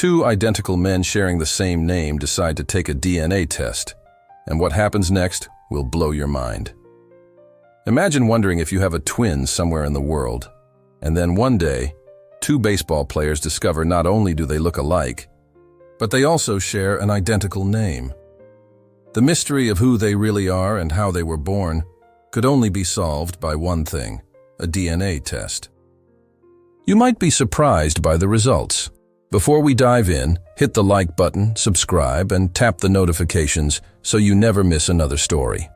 Two identical men sharing the same name decide to take a DNA test, and what happens next will blow your mind. Imagine wondering if you have a twin somewhere in the world, and then one day, two baseball players discover not only do they look alike, but they also share an identical name. The mystery of who they really are and how they were born could only be solved by one thing: a DNA test. You might be surprised by the results. Before we dive in, hit the like button, subscribe, and tap the notifications so you never miss another story.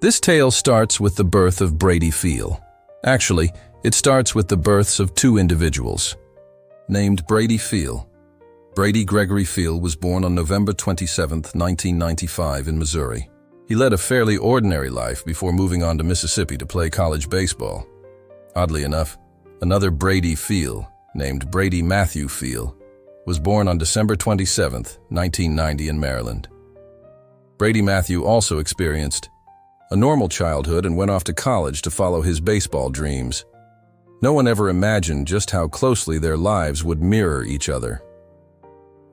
This tale starts with the birth of Brady Field. Actually, it starts with the births of two individuals named Brady Field. Brady Gregory Field was born on November 27, 1995 in Missouri. He led a fairly ordinary life before moving on to Mississippi to play college baseball. Oddly enough, another Brady Field, named Brady Matthew Field, was born on December 27, 1990 in Maryland. Brady Matthew also experienced a normal childhood and went off to college to follow his baseball dreams. No one ever imagined just how closely their lives would mirror each other.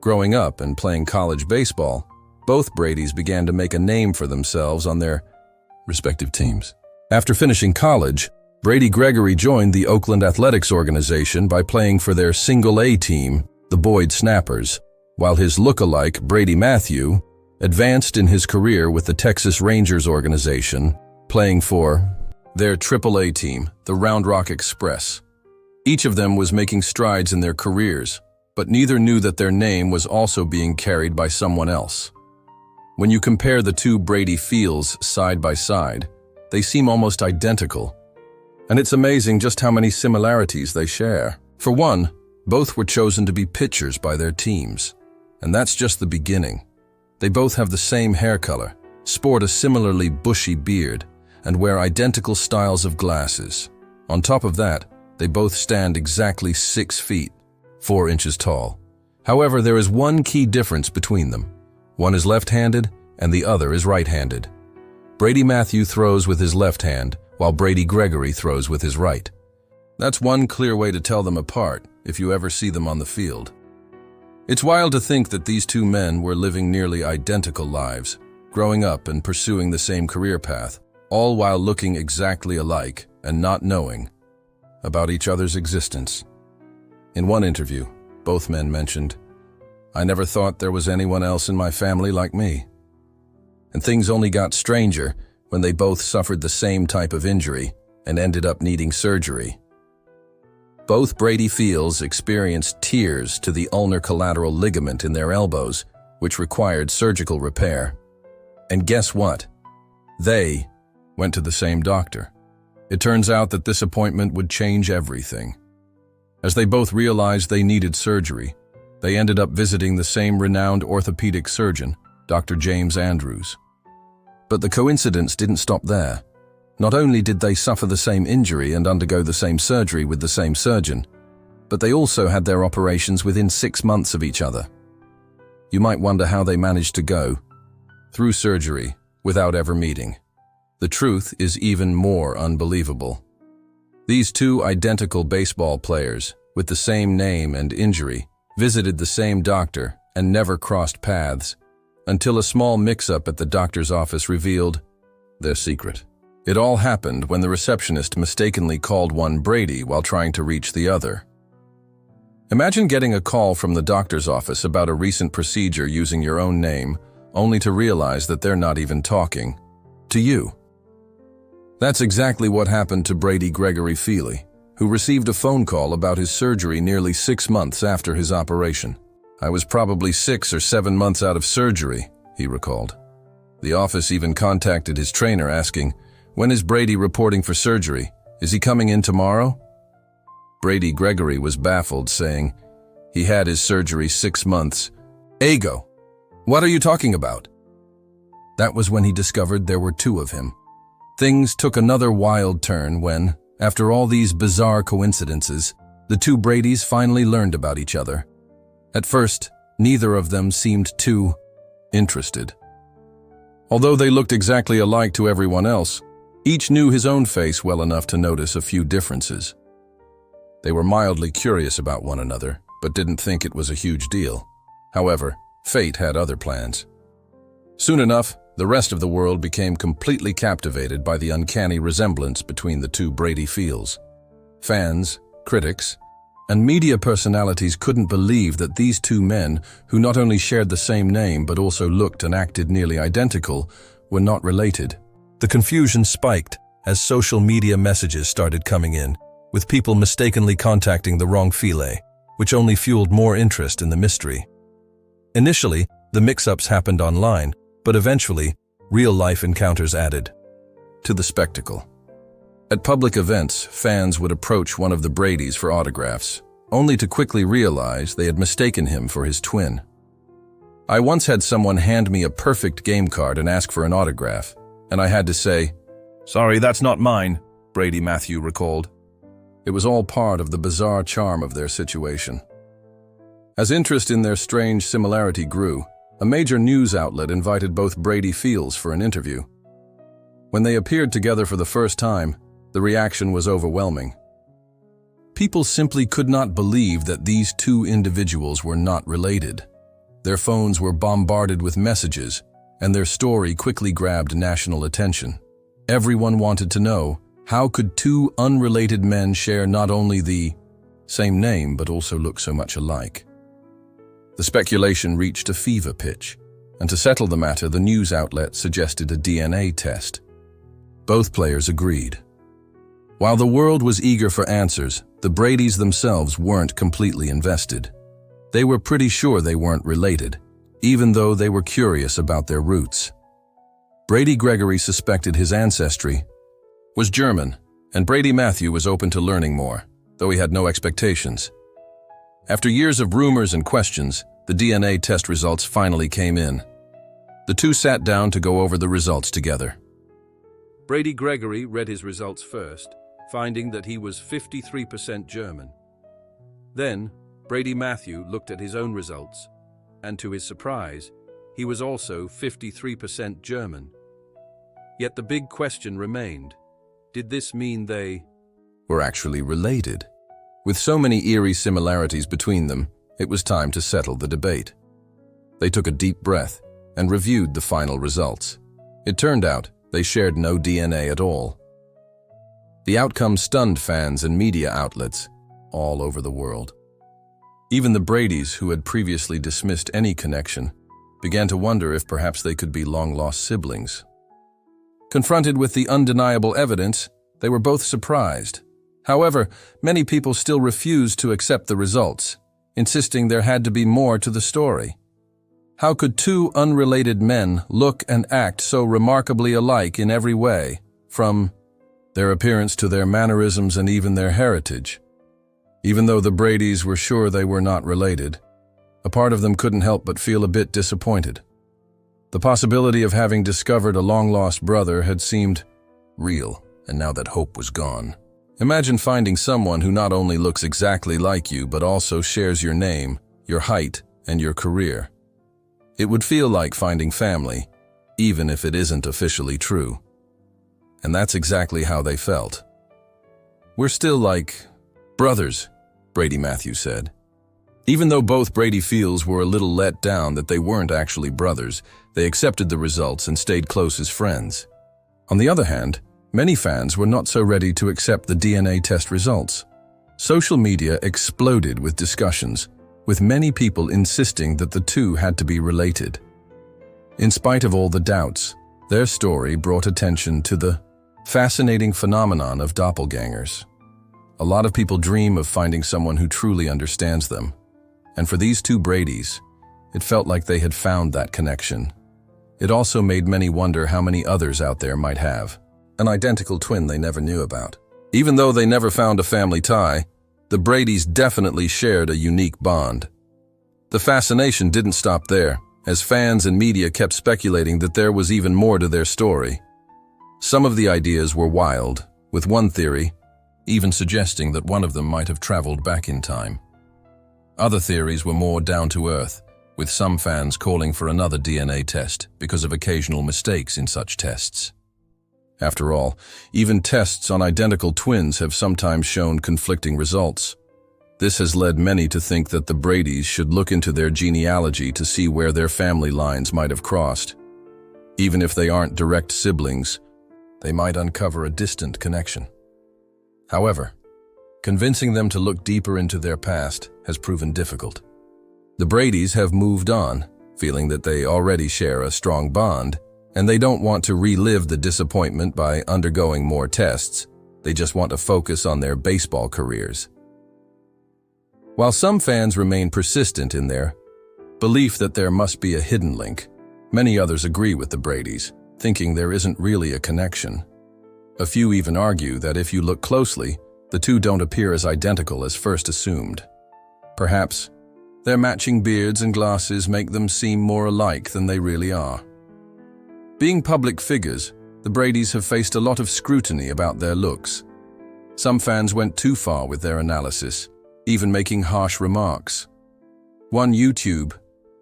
Growing up and playing college baseball, both Bradys began to make a name for themselves on their respective teams. After finishing college, Brady Gregory joined the Oakland Athletics organization by playing for their single-A team, the Boyd Snappers, while his look-alike, Brady Matthew, advanced in his career with the Texas Rangers organization, playing for their AAA team, the Round Rock Express. Each of them was making strides in their careers, but neither knew that their name was also being carried by someone else. When you compare the two Brady Fields side by side, they seem almost identical, and it's amazing just how many similarities they share. For one, both were chosen to be pitchers by their teams, and that's just the beginning. They both have the same hair color, sport a similarly bushy beard, and wear identical styles of glasses. On top of that, they both stand exactly 6 feet, 4 inches tall. However, there is one key difference between them. One is left-handed and the other is right-handed. Brady Matthew throws with his left hand, while Brady Gregory throws with his right. That's one clear way to tell them apart if you ever see them on the field. It's wild to think that these two men were living nearly identical lives, growing up and pursuing the same career path, all while looking exactly alike and not knowing about each other's existence. In one interview, both men mentioned, "I never thought there was anyone else in my family like me." And things only got stranger when they both suffered the same type of injury and ended up needing surgery. Both Brady Fields experienced tears to the ulnar collateral ligament in their elbows, which required surgical repair. And guess what? They went to the same doctor. It turns out that this appointment would change everything. As they both realized they needed surgery, they ended up visiting the same renowned orthopedic surgeon, Dr. James Andrews. But the coincidence didn't stop there. Not only did they suffer the same injury and undergo the same surgery with the same surgeon, but they also had their operations within 6 months of each other. You might wonder how they managed to go through surgery without ever meeting. The truth is even more unbelievable. These two identical baseball players, with the same name and injury, visited the same doctor and never crossed paths, until a small mix-up at the doctor's office revealed their secret. It all happened when the receptionist mistakenly called one Brady while trying to reach the other. Imagine getting a call from the doctor's office about a recent procedure using your own name, only to realize that they're not even talking to you. That's exactly what happened to Brady Gregory Field, who received a phone call about his surgery nearly 6 months after his operation. "I was probably 6 or 7 months out of surgery," he recalled. The office even contacted his trainer asking, "When is Brady reporting for surgery? Is he coming in tomorrow?" Brady Gregory was baffled, saying he had his surgery 6 months ago. "What are you talking about?" That was when he discovered there were two of him. Things took another wild turn when, after all these bizarre coincidences, the two Bradys finally learned about each other. At first, neither of them seemed too interested. Although they looked exactly alike to everyone else, each knew his own face well enough to notice a few differences. They were mildly curious about one another, but didn't think it was a huge deal. However, fate had other plans. Soon enough, the rest of the world became completely captivated by the uncanny resemblance between the two Brady Fields. Fans, critics, and media personalities couldn't believe that these two men, who not only shared the same name but also looked and acted nearly identical, were not related. The confusion spiked as social media messages started coming in, with people mistakenly contacting the wrong File, which only fueled more interest in the mystery. Initially, the mix-ups happened online, but eventually, real-life encounters added to the spectacle. At public events, fans would approach one of the Bradys for autographs, only to quickly realize they had mistaken him for his twin. I once had someone hand me a perfect game card and ask for an autograph, and I had to say, "Sorry, that's not mine," Brady Matthew recalled. It was all part of the bizarre charm of their situation. As interest in their strange similarity grew, a major news outlet invited both Brady Fields for an interview. When they appeared together for the first time, the reaction was overwhelming. People simply could not believe that these two individuals were not related. Their phones were bombarded with messages, and their story quickly grabbed national attention. Everyone wanted to know, how could two unrelated men share not only the same name but also look so much alike? The speculation reached a fever pitch, and to settle the matter, the news outlet suggested a DNA test. Both players agreed. While the world was eager for answers, the Bradys themselves weren't completely invested. They were pretty sure they weren't related, even though they were curious about their roots. Brady Gregory suspected his ancestry was German, and Brady Matthew was open to learning more, though he had no expectations. After years of rumors and questions, the DNA test results finally came in. The two sat down to go over the results together. Brady Gregory read his results first, finding that he was 53% German. Then, Brady Matthew looked at his own results, and to his surprise, he was also 53% German. Yet the big question remained: did this mean they were actually related? With so many eerie similarities between them, it was time to settle the debate. They took a deep breath and reviewed the final results. It turned out they shared no DNA at all. The outcome stunned fans and media outlets all over the world. Even the Bradys, who had previously dismissed any connection, began to wonder if perhaps they could be long-lost siblings. Confronted with the undeniable evidence, they were both surprised. However, many people still refused to accept the results, insisting there had to be more to the story. How could two unrelated men look and act so remarkably alike in every way, from their appearance to their mannerisms and even their heritage? Even though the Bradys were sure they were not related, a part of them couldn't help but feel a bit disappointed. The possibility of having discovered a long-lost brother had seemed real, and now that hope was gone. Imagine finding someone who not only looks exactly like you but also shares your name, your height, and your career. It would feel like finding family, even if it isn't officially true. And that's exactly how they felt. "We're still like brothers," Brady Matthew said. Even though both Brady Fields were a little let down that they weren't actually brothers, they accepted the results and stayed close as friends. On the other hand, many fans were not so ready to accept the DNA test results. Social media exploded with discussions, with many people insisting that the two had to be related. In spite of all the doubts, their story brought attention to the fascinating phenomenon of doppelgangers. A lot of people dream of finding someone who truly understands them. And for these two Bradys, it felt like they had found that connection. It also made many wonder how many others out there might have an identical twin they never knew about. Even though they never found a family tie, the Bradys definitely shared a unique bond. The fascination didn't stop there, as fans and media kept speculating that there was even more to their story. Some of the ideas were wild, with one theory even suggesting that one of them might have traveled back in time. Other theories were more down to earth, with some fans calling for another DNA test because of occasional mistakes in such tests. After all, even tests on identical twins have sometimes shown conflicting results. This has led many to think that the Bradys should look into their genealogy to see where their family lines might have crossed. Even if they aren't direct siblings, they might uncover a distant connection. However, convincing them to look deeper into their past has proven difficult. The Bradys have moved on, feeling that they already share a strong bond, and they don't want to relive the disappointment by undergoing more tests. They just want to focus on their baseball careers. While some fans remain persistent in their belief that there must be a hidden link, many others agree with the Bradys, thinking there isn't really a connection. A few even argue that if you look closely, the two don't appear as identical as first assumed. Perhaps their matching beards and glasses make them seem more alike than they really are. Being public figures, the Bradys have faced a lot of scrutiny about their looks. Some fans went too far with their analysis, even making harsh remarks. One YouTube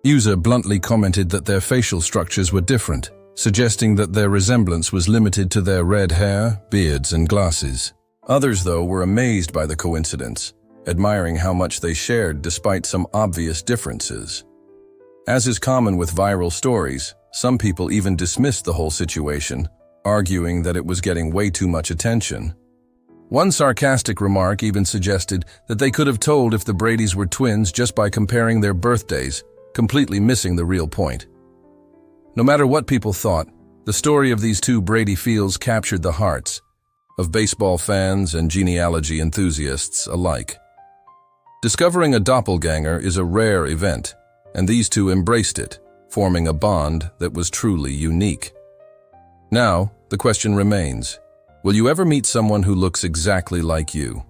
user bluntly commented that their facial structures were different, suggesting that their resemblance was limited to their red hair, beards, and glasses. Others, though, were amazed by the coincidence, admiring how much they shared despite some obvious differences. As is common with viral stories, some people even dismissed the whole situation, arguing that it was getting way too much attention. One sarcastic remark even suggested that they could have told if the Bradys were twins just by comparing their birthdays, completely missing the real point. No matter what people thought, the story of these two Brady fields captured the hearts of baseball fans and genealogy enthusiasts alike. Discovering a doppelganger is a rare event, and these two embraced it, forming a bond that was truly unique. Now, the question remains, will you ever meet someone who looks exactly like you?